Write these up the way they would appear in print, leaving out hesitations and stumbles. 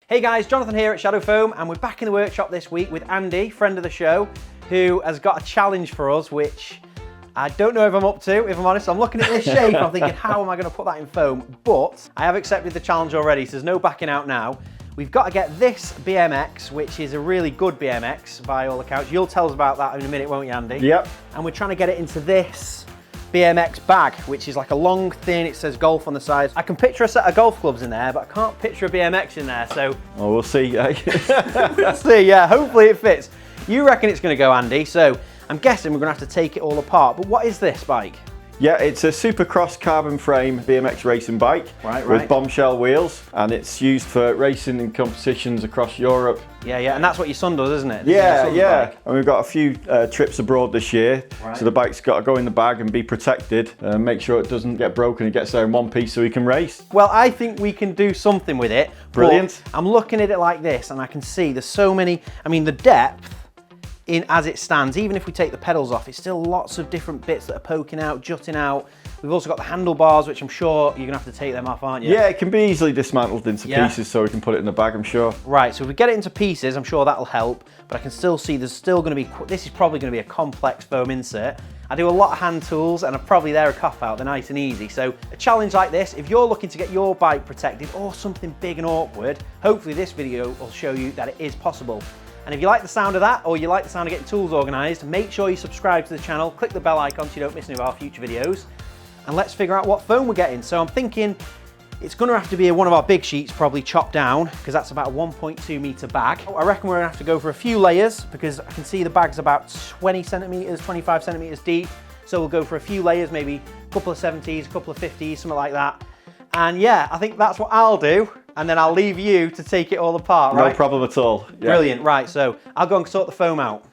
Hey guys, Jonathan here at Shadow Foam, and we're back in the workshop this week with Andy, friend of the show, who has got a challenge for us, which I don't know if I'm up to, if I'm honest. I'm looking at this shape, I'm thinking, how am I going to put that in foam? But I have accepted the challenge already, so there's no backing out now. We've got to get this BMX, which is a really good BMX by all accounts. You'll tell us about that in a minute, won't you, Andy? Yep. And we're trying to get it into this BMX bag, which is like a long, thin, it says golf on the sides. I can picture a set of golf clubs in there, but I can't picture a BMX in there, so... Oh, we'll see. We'll see, yeah, hopefully it fits. You reckon it's going to go, Andy, so I'm guessing we're going to have to take it all apart. But what is this bike? Yeah, it's a Supercross carbon frame BMX racing bike with bombshell wheels, and it's used for racing in competitions across Europe. Yeah, and that's what your son does, isn't it? Yeah. And we've got a few trips abroad this year, so the bike's got to go in the bag and be protected, make sure it doesn't get broken, it gets there in one piece so we can race. Well, I think we can do something with it. Brilliant. I'm looking at it like this, and I can see there's so many, I mean, the depth, as it stands, even if we take the pedals off, it's still lots of different bits that are poking out, jutting out. We've also got the handlebars, which I'm sure you're gonna have to take them off, aren't you? Yeah, it can be easily dismantled into pieces so we can put it in the bag, I'm sure. Right, so if we get it into pieces, I'm sure that'll help, but I can still see there's still gonna be, this is probably gonna be a complex foam insert. I do a lot of hand tools, and probably they're a cop-out, they're nice and easy. So a challenge like this, if you're looking to get your bike protected or something big and awkward, hopefully this video will show you that it is possible. And if you like the sound of that, or you like the sound of getting tools organised, make sure you subscribe to the channel, click the bell icon so you don't miss any of our future videos, and let's figure out what foam we're getting. So I'm thinking it's going to have to be one of our big sheets, probably chopped down, because that's about a 1.2 metre bag. I reckon we're going to have to go for a few layers, because I can see the bag's about 20 centimetres, 25 centimetres deep. So we'll go for a few layers, maybe a couple of 70s, a couple of 50s, something like that. And yeah, I think that's what I'll do. And then I'll leave you to take it all apart, right? No problem at all. Yeah. Brilliant, right, so I'll go and sort the foam out.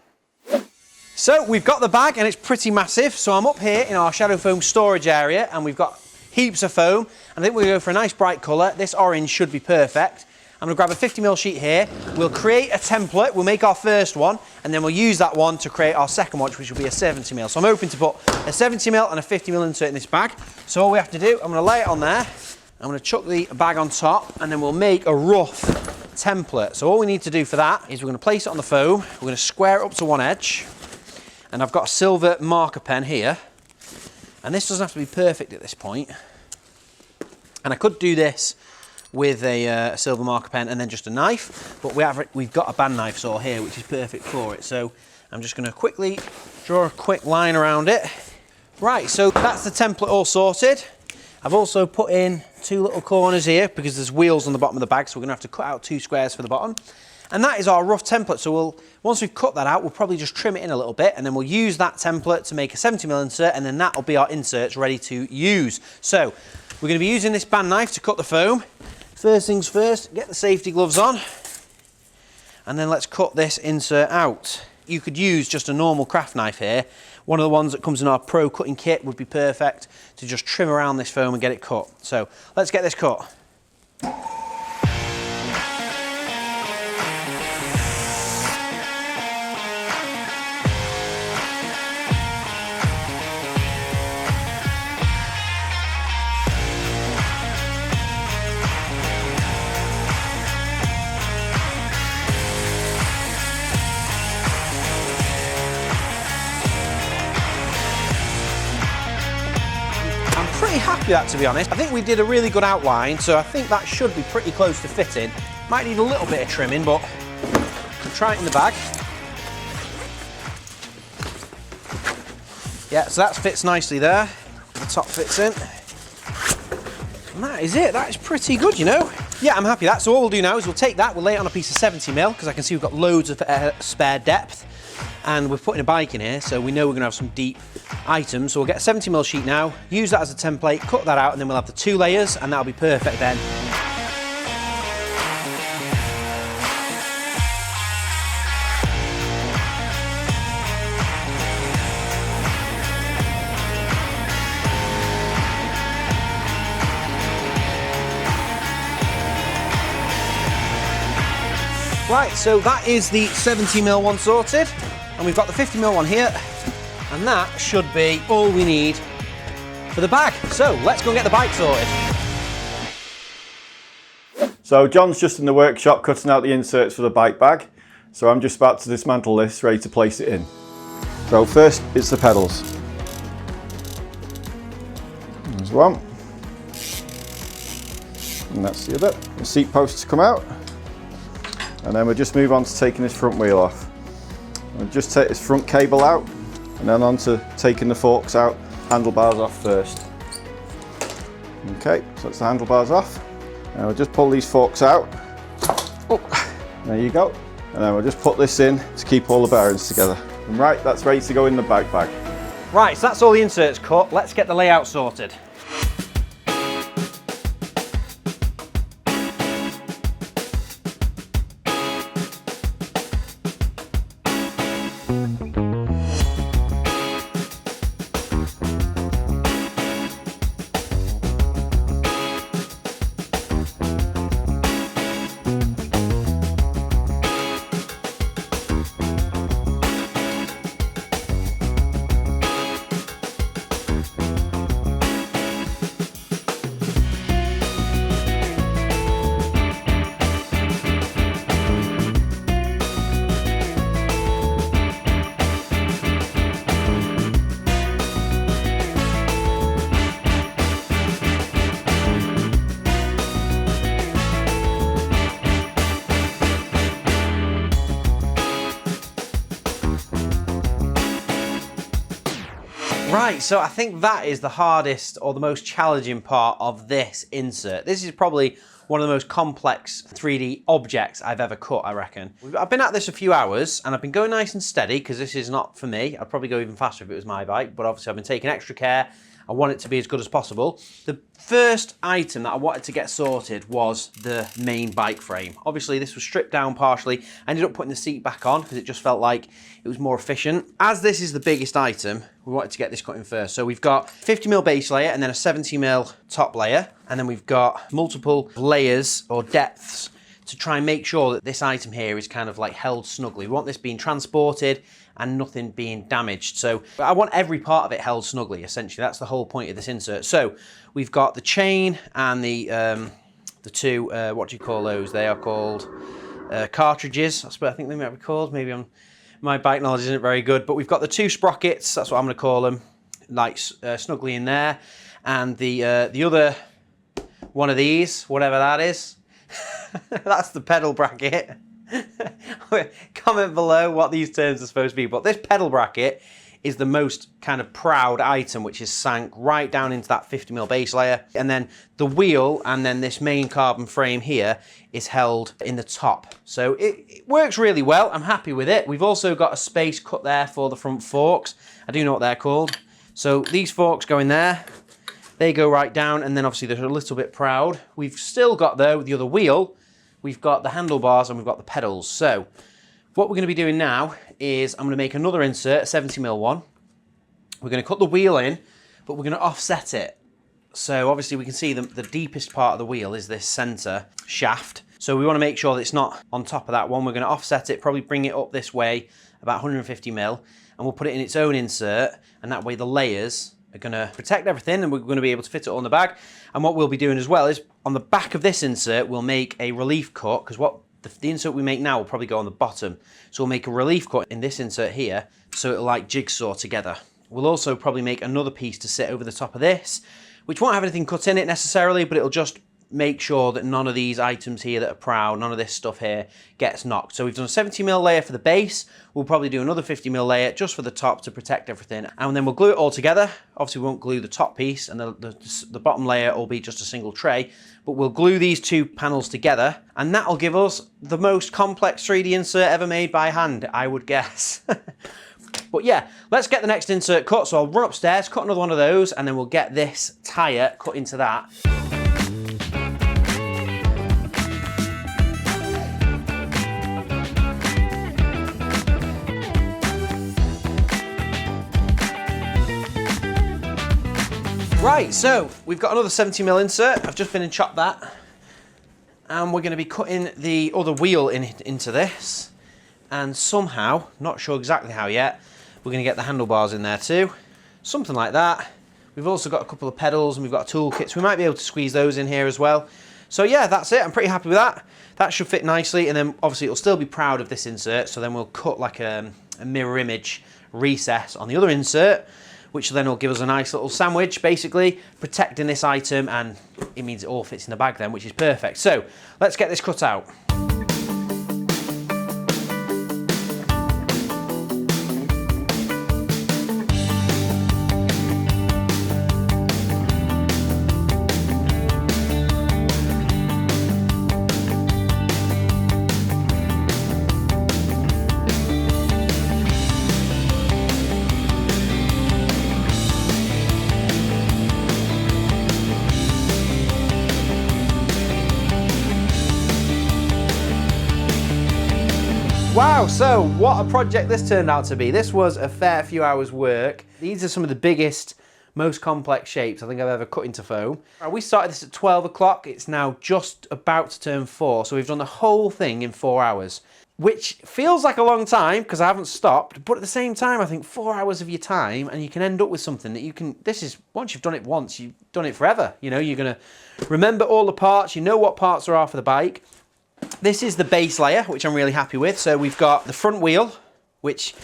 So we've got the bag and it's pretty massive. So I'm up here in our Shadow Foam storage area and we've got heaps of foam. And I think we're gonna go for a nice bright colour. This orange should be perfect. I'm gonna grab a 50mm sheet here. We'll create a template, we'll make our first one, and then we'll use that one to create our second one, which will be a 70mm. So I'm hoping to put a 70mm and a 50mm insert in this bag. So all we have to do, I'm gonna lay it on there. I'm going to chuck the bag on top and then we'll make a rough template. So all we need to do for that is we're going to place it on the foam, we're going to square it up to one edge, and I've got a silver marker pen here, and this doesn't have to be perfect at this point. And I could do this with a silver marker pen and then just a knife, but we've got a band knife saw here which is perfect for it. So I'm just going to quickly draw a quick line around it. Right, so that's the template all sorted. I've also put in two little corners here because there's wheels on the bottom of the bag, so we're gonna have to cut out two squares for the bottom. And that is our rough template. So once we've cut that out, we'll probably just trim it in a little bit, and then we'll use that template to make a 70mm insert, and then that'll be our inserts ready to use. So we're gonna be using this band knife to cut the foam. First things first, get the safety gloves on, and then let's cut this insert out. You could use just a normal craft knife here. One of the ones that comes in our pro cutting kit would be perfect to just trim around this foam and get it cut. So let's get this cut. Pretty happy with that, to be honest. I think we did a really good outline, so I think that should be pretty close to fitting. Might need a little bit of trimming, but we'll try it in the bag. Yeah, so that fits nicely there. The top fits in. And that is it. That is pretty good, you know. Yeah, I'm happy with that. So what we'll do now is we'll take that, we'll lay it on a piece of 70mm, because I can see we've got loads of spare depth. And we're putting a bike in here, so we know we're gonna have some deep items. So we'll get a 70mm sheet now, use that as a template, cut that out, and then we'll have the two layers, and that'll be perfect then. Right, so that is the 70mm one sorted, and we've got the 50mm one here, and that should be all we need for the bag. So let's go and get the bike sorted. So So John's just in the workshop cutting out the inserts for the bike bag. So I'm just about to dismantle this, ready to place it in. So first it's the pedals. There's one. And that's the other. The seat posts come out. And then we'll just move on to taking this front wheel off. We'll just take this front cable out and then on to taking the forks out, handlebars off first. Okay, so that's the handlebars off. And we'll just pull these forks out. Oh, there you go. And then we'll just put this in to keep all the bearings together. And right, that's ready to go in the bike bag. Right, so that's all the inserts cut. Let's get the layout sorted. Right, so I think that is the hardest or the most challenging part of this insert. This is probably one of the most complex 3D objects I've ever cut, I reckon. I've been at this a few hours and I've been going nice and steady because this is not for me. I'd probably go even faster if it was my bike, but obviously I've been taking extra care. I want it to be as good as possible. The first item that I wanted to get sorted was the main bike frame. Obviously this was stripped down partially. I ended up putting the seat back on because it just felt like it was more efficient. As this is the biggest item, we wanted to get this cut in first. So we've got 50mm base layer and then a 70mm top layer. And then we've got multiple layers or depths to try and make sure that this item here is kind of like held snugly. We want this being transported and nothing being damaged. So I want every part of it held snugly, essentially. That's the whole point of this insert. So we've got the chain and the two, what do you call those? They are called cartridges. I think they might be called. Maybe my bike knowledge isn't very good, but we've got the two sprockets, that's what I'm gonna call them, like snugly in there. And the other one of these, whatever that is, that's the pedal bracket. Comment below what these terms are supposed to be, but this pedal bracket is the most kind of proud item, which is sank right down into that 50mm base layer. And then the wheel and then this main carbon frame here is held in the top. So it works really well. I'm happy with it. We've also got a space cut there for the front forks. I do know what they're called. So these forks go in there. They go right down, and then obviously they're a little bit proud. We've still got, though, the other wheel. We've got the handlebars and we've got the pedals. So what we're going to be doing now is I'm going to make another insert, a 70mm one. We're going to cut the wheel in, but we're going to offset it. So obviously we can see the deepest part of the wheel is this center shaft. So we want to make sure that it's not on top of that one. We're going to offset it, probably bring it up this way, about 150mm, and we'll put it in its own insert, and that way the layers are going to protect everything and we're going to be able to fit it all in the bag. And what we'll be doing as well is on the back of this insert, we'll make a relief cut, because what the insert we make now will probably go on the bottom. So we'll make a relief cut in this insert here, so it'll like jigsaw together. We'll also probably make another piece to sit over the top of this, which won't have anything cut in it necessarily, but it'll just make sure that none of these items here that are proud, none of this stuff here gets knocked. So we've done a 70mm layer for the base. We'll probably do another 50mm layer just for the top to protect everything. And then we'll glue it all together. Obviously we won't glue the top piece, and the bottom layer will be just a single tray, but we'll glue these two panels together, and that'll give us the most complex 3D insert ever made by hand, I would guess. But yeah, let's get the next insert cut. So I'll run upstairs, cut another one of those, and then we'll get this tire cut into that. Right, so we've got another 70mm insert. I've just been and chopped that. And we're going to be cutting the other wheel into this. And somehow, not sure exactly how yet, we're going to get the handlebars in there too. Something like that. We've also got a couple of pedals and we've got a toolkit, so we might be able to squeeze those in here as well. So yeah, that's it. I'm pretty happy with that. That should fit nicely, and then obviously it'll still be proud of this insert, so then we'll cut like a mirror image recess on the other insert, which then will give us a nice little sandwich, basically protecting this item, and it means it all fits in the bag then, which is perfect. So let's get this cut out. Wow, so what a project this turned out to be. This was a fair few hours work. These are some of the biggest, most complex shapes I think I've ever cut into foam. We started this at 12 o'clock. It's now just about to turn 4, so we've done the whole thing in 4 hours, which feels like a long time because I haven't stopped, but at the same time, I think 4 hours of your time and you can end up with something that you can, once you've done it once, you've done it forever. You know, you're gonna remember all the parts, you know what parts are for the bike. This is the base layer, which I'm really happy with. So we've got the front wheel, which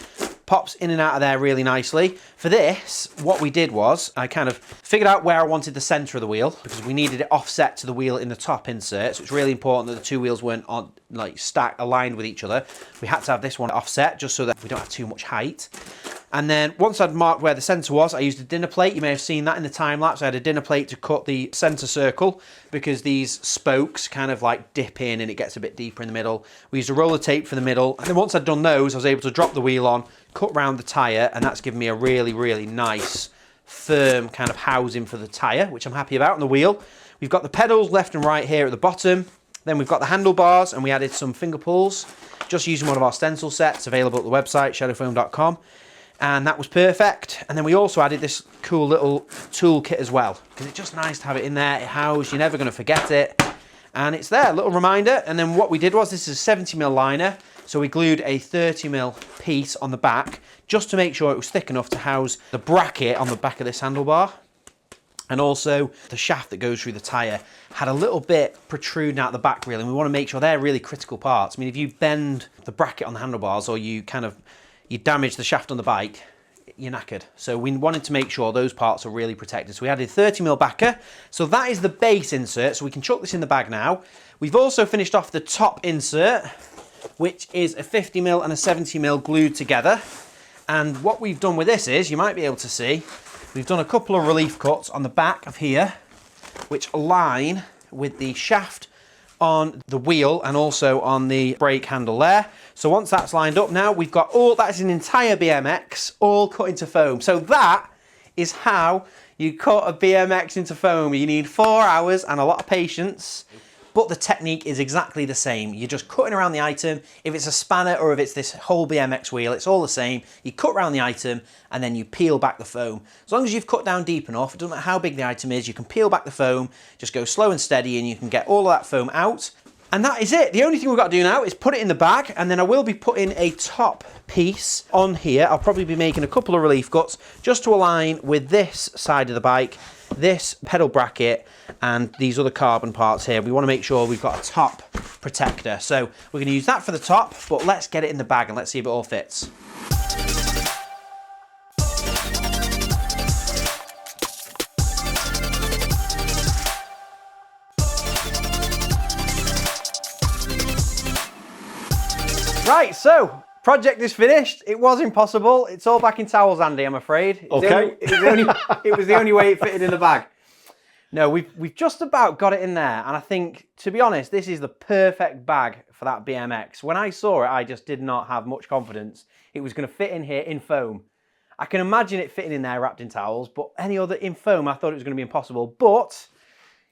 pops in and out of there really nicely. For this, what we did was I kind of figured out where I wanted the center of the wheel because we needed it offset to the wheel in the top insert. So it's really important that the two wheels weren't on like aligned with each other. We had to have this one offset just so that we don't have too much height. And then once I'd marked where the center was, I used a dinner plate. You may have seen that in the time lapse. I had a dinner plate to cut the center circle because these spokes kind of like dip in and it gets a bit deeper in the middle. We used a roller tape for the middle. And then once I'd done those, I was able to drop the wheel on, cut round the tire, and that's given me a really, really nice, firm kind of housing for the tire, which I'm happy about on the wheel. We've got the pedals left and right here at the bottom. Then we've got the handlebars, and we added some finger pulls, just using one of our stencil sets available at the website, shadowfoam.com. And that was perfect. And then we also added this cool little tool kit as well, because it's just nice to have it in there. It housed, you're never going to forget it. And it's there, a little reminder. And then what we did was, this is a 70mm liner, so we glued a 30mm piece on the back just to make sure it was thick enough to house the bracket on the back of this handlebar. And also the shaft that goes through the tyre had a little bit protruding out the back really, and we want to make sure they're really critical parts. I mean, if you bend the bracket on the handlebars or you damage the shaft on the bike, you're knackered. So we wanted to make sure those parts are really protected. So we added 30mm backer. So that is the base insert, so we can chuck this in the bag now. We've also finished off the top insert, which is a 50mm and a 70mm glued together. And what we've done with this is, you might be able to see, we've done a couple of relief cuts on the back of here, which align with the shaft on the wheel and also on the brake handle there. So once that's lined up now, we've got that is an entire BMX all cut into foam. So that is how you cut a BMX into foam. You need 4 hours and a lot of patience, but the technique is exactly the same. You're just cutting around the item. If it's a spanner or if it's this whole BMX wheel, it's all the same. You cut around the item and then you peel back the foam. As long as you've cut down deep enough, it doesn't matter how big the item is, you can peel back the foam, just go slow and steady and you can get all of that foam out. And that is it. The only thing we've got to do now is put it in the bag, and then I will be putting a top piece on here. I'll probably be making a couple of relief cuts just to align with this side of the bike, this pedal bracket, and these other carbon parts here. We want to make sure we've got a top protector. So we're going to use that for the top, but let's get it in the bag and let's see if it all fits. Right, so project is finished. It was impossible. It's all back in towels, Andy, I'm afraid. Okay. It was the only way it fitted in the bag. No, we've just about got it in there, and I think, to be honest, this is the perfect bag for that BMX. When I saw it, I just did not have much confidence it was going to fit in here in foam. I can imagine it fitting in there wrapped in towels, but any other in foam, I thought it was going to be impossible. But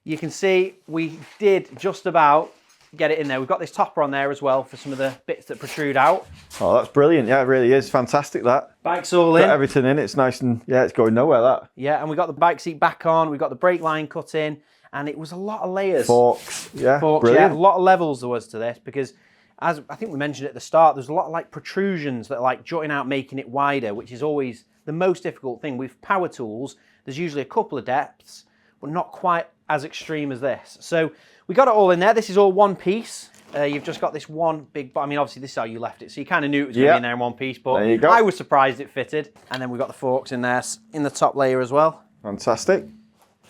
you can see we did just about get it in there. We've got this topper on there as well for some of the bits that protrude out. Oh, that's brilliant. Yeah, it really is. Fantastic, that. Bike's all in. Got everything in. It's nice and, yeah, it's going nowhere, that. Yeah, and we got the bike seat back on. We've got the brake line cut in, and it was a lot of layers. Forks, yeah, Forks, brilliant. yeah, a lot of levels there was to this, because as I think we mentioned at the start, there's a lot of like protrusions that are like jutting out, making it wider, which is always the most difficult thing. With power tools, there's usually a couple of depths. but not quite as extreme as this. So we got it all in there. This is all one piece. You've just got this one big, I mean, obviously this is how you left it, so you kind of knew it was going to be in there in one piece, but there you go. I was surprised it fitted. And then we've got the forks in there in the top layer as well. Fantastic.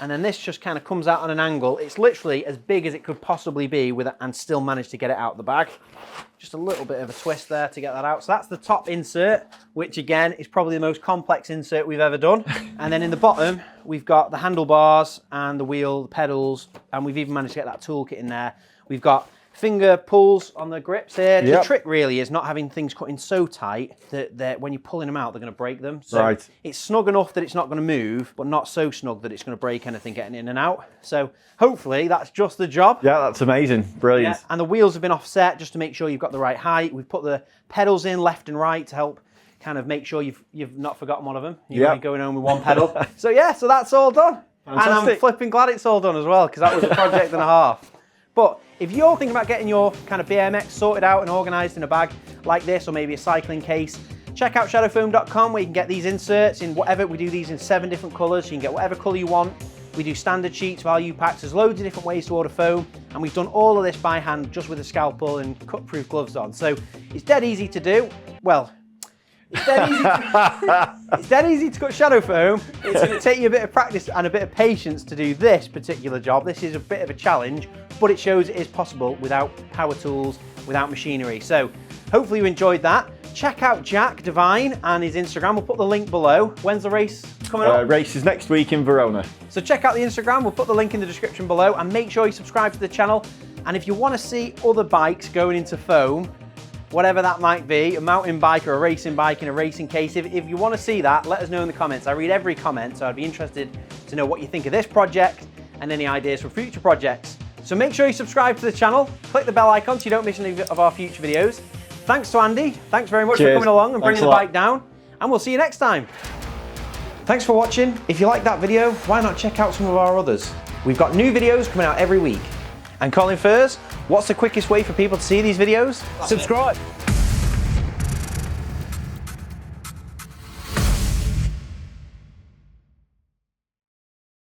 And then this just kind of comes out on an angle. It's literally as big as it could possibly be with it, and still manage to get it out of the bag. Just a little bit of a twist there to get that out. So that's the top insert, which again is probably the most complex insert we've ever done. And then in the bottom, we've got the handlebars and the wheel, the pedals, and we've even managed to get that toolkit in there. We've got finger pulls on the grips here. The trick really is not having things cut in so tight that when you're pulling them out, they're going to break them. So it's snug enough that it's not going to move, but not so snug that it's going to break anything getting in and out. So hopefully that's just the job. Yeah, that's amazing. Brilliant. Yeah. And the wheels have been offset just to make sure you've got the right height. We've put the pedals in left and right to help kind of make sure you've not forgotten one of them. You're going home with one pedal. So yeah, so that's all done. Fantastic. And I'm flipping glad it's all done as well, because that was a project and a half. But if you're thinking about getting your kind of BMX sorted out and organised in a bag like this, or maybe a cycling case, check out shadowfoam.com, where you can get these inserts in whatever. We do these in 7 different colours, so you can get whatever colour you want. We do standard sheets, value packs, there's loads of different ways to order foam, and we've done all of this by hand just with a scalpel and cut-proof gloves on. So it's dead easy to do. Well, it's dead easy to cut shadow foam. It's going to take you a bit of practice and a bit of patience to do this particular job. This is a bit of a challenge, but it shows it is possible without power tools, without machinery. So hopefully you enjoyed that. Check out Jack Devine and his Instagram. We'll put the link below. When's the race coming up? Race is next week in Verona. So check out the Instagram. We'll put the link in the description below, and make sure you subscribe to the channel. And if you want to see other bikes going into foam, whatever that might be, a mountain bike or a racing bike in a racing case, if you want to see that, let us know in the comments. I read every comment, so I'd be interested to know what you think of this project and any ideas for future projects. So make sure you subscribe to the channel, click the bell icon so you don't miss any of our future videos. Thanks to Andy, thanks very much for coming along and bringing the bike down, and we'll see you next time. Thanks for watching. If you liked that video, why not check out some of our others? We've got new videos coming out every week. And Colin Furs, what's the quickest way for people to see these videos? Subscribe.